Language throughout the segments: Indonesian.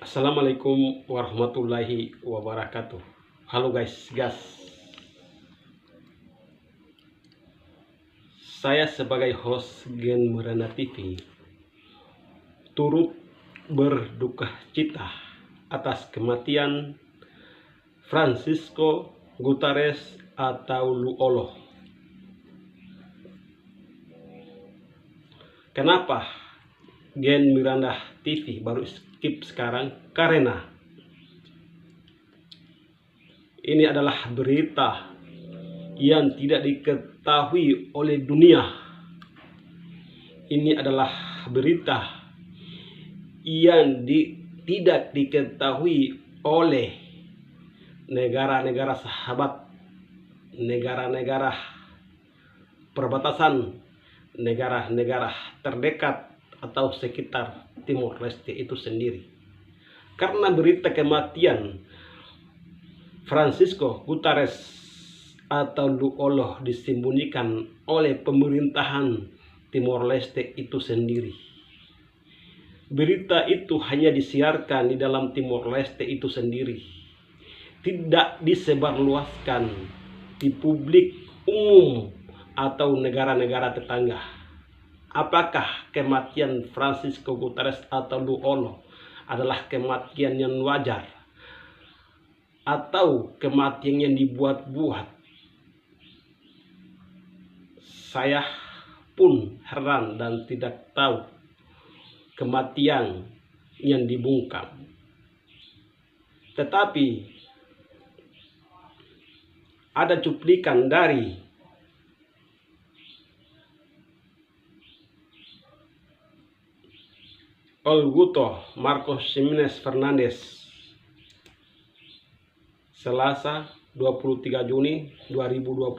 Assalamualaikum warahmatullahi wabarakatuh. Halo guys, saya sebagai host Gen Merana TV turut berduka cita atas kematian Francisco Guterres atau Luolo. Kenapa Gen Miranda TV baru skip sekarang? Karena ini adalah berita yang tidak diketahui oleh dunia. Ini adalah berita yang tidak diketahui oleh negara-negara sahabat, negara-negara perbatasan, negara-negara terdekat atau sekitar Timor Leste itu sendiri. Karena berita kematian Francisco Guterres atau Luolo disembunyikan oleh pemerintahan Timor Leste itu sendiri. Berita itu hanya disiarkan di dalam Timor Leste itu sendiri, tidak disebarluaskan di publik umum atau negara-negara tetangga. Apakah kematian Francisco Guterres atau Luolo adalah kematian yang wajar atau kematian yang dibuat-buat? Saya pun heran dan tidak tahu kematian yang dibungkam. Tetapi ada cuplikan dari Augusto Marcos Jimenez Fernandez Selasa 23 Juni 2026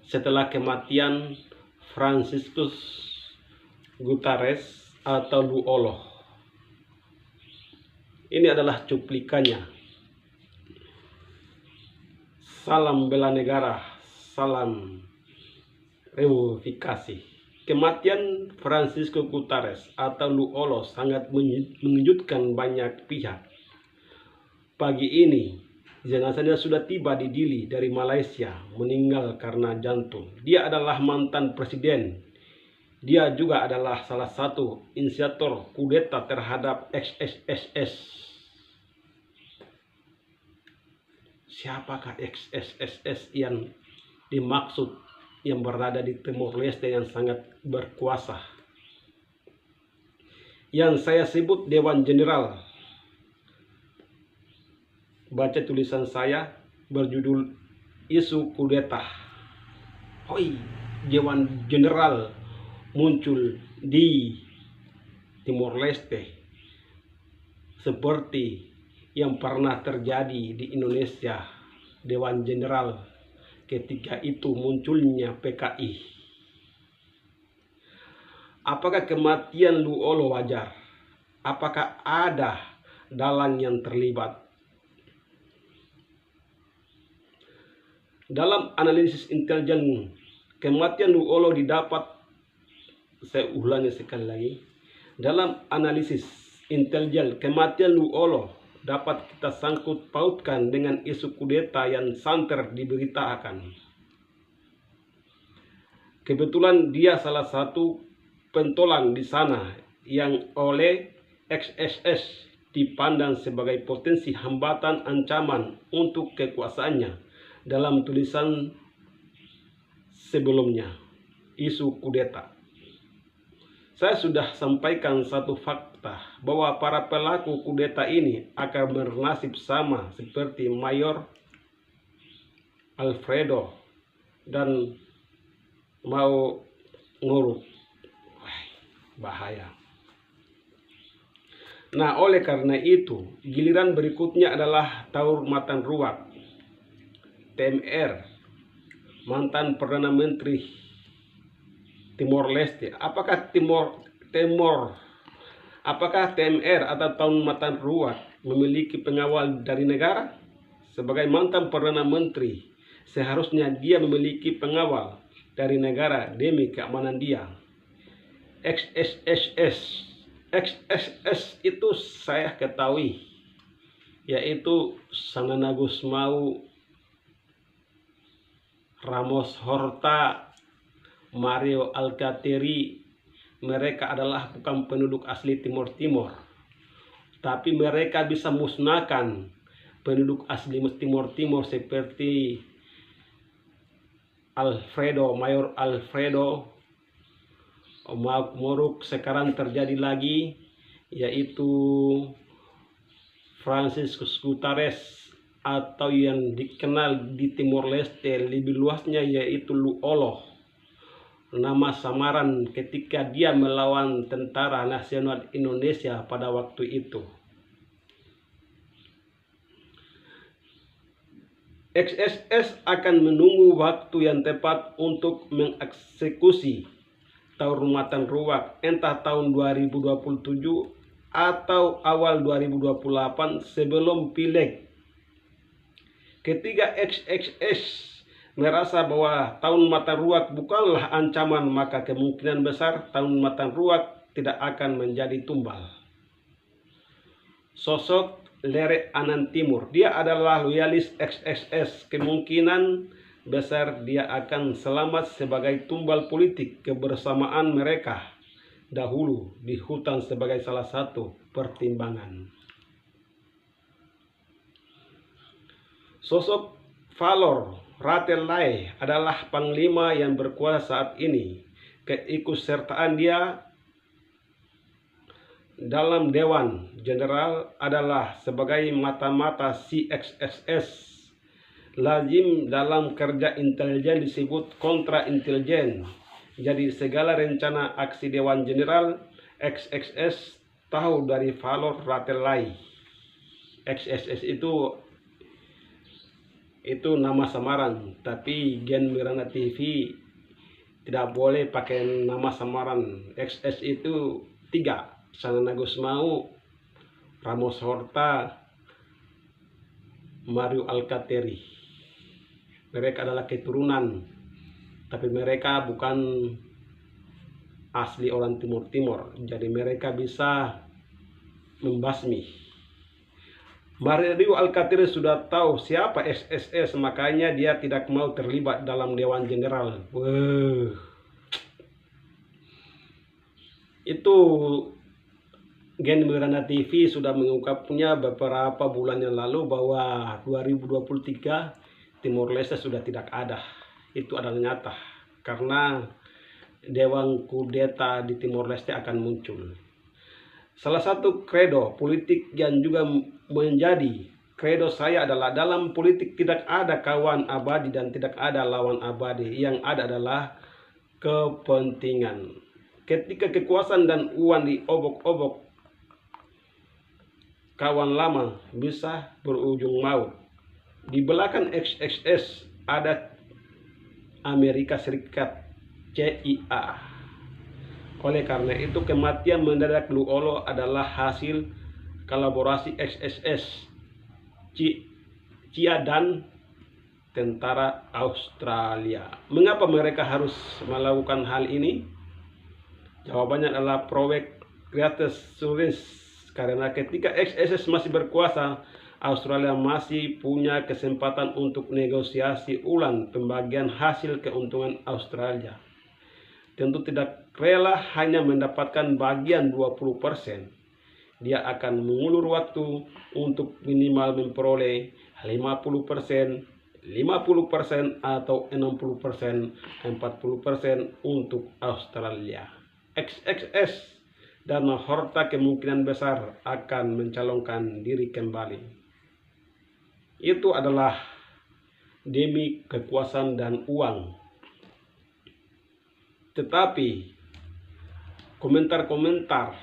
setelah kematian Francisco Guterres atau Luolo. Ini adalah cuplikannya. Salam bela negara, salam reunifikasi. Kematian Francisco Guterres atau Luolo sangat mengejutkan banyak pihak. Pagi ini, jenazahnya sudah tiba di Dili dari Malaysia, meninggal karena jantung. Dia adalah mantan presiden. Dia juga adalah salah satu inisiator kudeta terhadap XSSS. Siapakah XSSS yang dimaksud, yang berada di Timor Leste yang sangat berkuasa? Yang saya sebut Dewan Jenderal. Baca tulisan saya berjudul Isu Kudeta. Dewan Jenderal muncul di Timor Leste seperti yang pernah terjadi di Indonesia. Dewan Jenderal ketika itu munculnya PKI. Apakah kematian Luolo wajar? Apakah ada dalang yang terlibat? Dalam analisis intelijen, kematian Luolo didapat, saya ulangi sekali lagi, dalam analisis intelijen, kematian Luolo dapat kita sangkut pautkan dengan isu kudeta yang santer diberitakan. Kebetulan dia salah satu pentolan di sana yang oleh XSS dipandang sebagai potensi hambatan ancaman untuk kekuasaannya. Dalam tulisan sebelumnya, isu kudeta, saya sudah sampaikan satu fakta bahwa para pelaku kudeta ini akan bernasib sama seperti Mayor Alfredo dan mau ngurut. Bahaya. Nah, oleh karena itu, giliran berikutnya adalah Taur Matan Ruak, TMR, mantan Perdana Menteri Timor Leste. Apakah TMR atau Taur Matan Ruak memiliki pengawal dari negara? Sebagai mantan Perdana Menteri, seharusnya dia memiliki pengawal dari negara demi keamanan dia. XSSS XXS itu saya ketahui, yaitu Sanana Gusmao, Ramos Horta, Mario Alcateri. Mereka adalah bukan penduduk asli Timur Timur, tapi mereka bisa musnahkan penduduk asli Timur Timur seperti Mayor Alfredo Maukmoruk. Sekarang terjadi lagi, yaitu Franciscus Guterres, atau yang dikenal di Timor Leste lebih luasnya yaitu Lu Oloh, nama samaran ketika dia melawan Tentara Nasional Indonesia pada waktu itu. XSS akan menunggu waktu yang tepat untuk mengeksekusi Tauur Matan Ruak, entah tahun 2027 atau awal 2028 sebelum pileg. Ketika XXS merasa bahwa Tauur Matan Ruak bukanlah ancaman, maka kemungkinan besar Tauur Matan Ruak tidak akan menjadi tumbal. Sosok Lere Anan Timur, dia adalah loyalis XXS. Kemungkinan besar dia akan selamat sebagai tumbal politik kebersamaan mereka dahulu di hutan sebagai salah satu pertimbangan. Sosok Valor Ratelai adalah panglima yang berkuasa saat ini. Keikutsertaan dia dalam Dewan Jenderal adalah sebagai mata-mata CXSS. Lazim dalam kerja intelijen disebut kontra intelijen. Jadi segala rencana aksi Dewan Jenderal, XXS tahu dari Valor Ratelai. XXS itu nama samaran, tapi Gen Miranda TV tidak boleh pakai nama samaran. XS itu 3, Sanana Gusmao, Ramos Horta, Mario Alcateri. Mereka adalah keturunan, tapi mereka bukan asli orang Timur Timur, jadi mereka bisa membasmi. Mario Alcateri sudah tahu siapa XSS, makanya dia tidak mau terlibat dalam Dewan Jenderal. Itu Gen Miranda TV sudah mengungkapnya beberapa bulan yang lalu bahwa 2023 Timor Leste sudah tidak ada. Itu adalah nyata, karena Dewan Kudeta di Timor Leste akan muncul. Salah satu kredo politik yang juga menjadi kredo saya adalah dalam politik tidak ada kawan abadi dan tidak ada lawan abadi. Yang ada adalah kepentingan. Ketika kekuasaan dan uang diobok-obok, kawan lama bisa berujung maut. Di belakang XXS ada Amerika Serikat, CIA. Oleh karena itu kematian mendadak Lu Oloh adalah hasil kolaborasi XXS, CIA dan tentara Australia. Mengapa mereka harus melakukan hal ini? Jawabannya adalah proyek Greatest Success. Karena ketika XXS masih berkuasa, Australia masih punya kesempatan untuk negosiasi ulang pembagian hasil keuntungan Australia. Tentu tidak rela hanya mendapatkan bagian 20%. Dia akan mengulur waktu untuk minimal memperoleh 50%, 50% atau 60%, 40% untuk Australia. XXS dan Horta kemungkinan besar akan mencalonkan diri kembali. Itu adalah demi kekuasaan dan uang. Tetapi komentar-komentar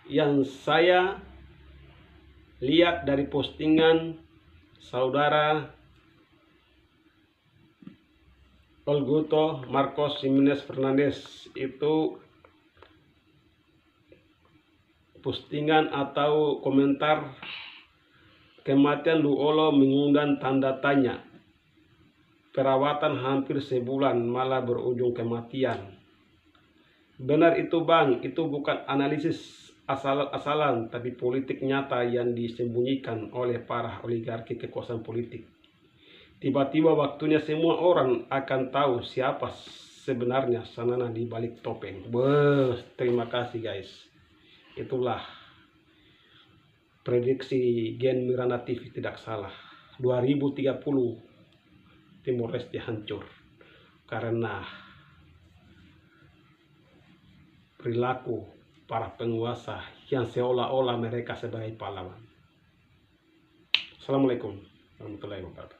yang saya lihat dari postingan saudara Olguto Marcos Jimenez Fernandez, itu postingan atau komentar kematian Lu Oloh mengundang tanda tanya. Perawatan hampir sebulan malah berujung kematian. Benar itu Bang, itu bukan analisis asal-asalan, tapi politik nyata yang disembunyikan oleh para oligarki kekuasaan politik. Tiba-tiba waktunya semua orang akan tahu siapa sebenarnya Sanana di balik topeng. Terima kasih guys. Itulah prediksi Gen Miranda TV tidak salah. 2030 Timor Leste hancur karena perilaku para penguasa yang seolah-olah mereka sebagai pahlawan. Assalamualaikum warahmatullahi wabarakatuh.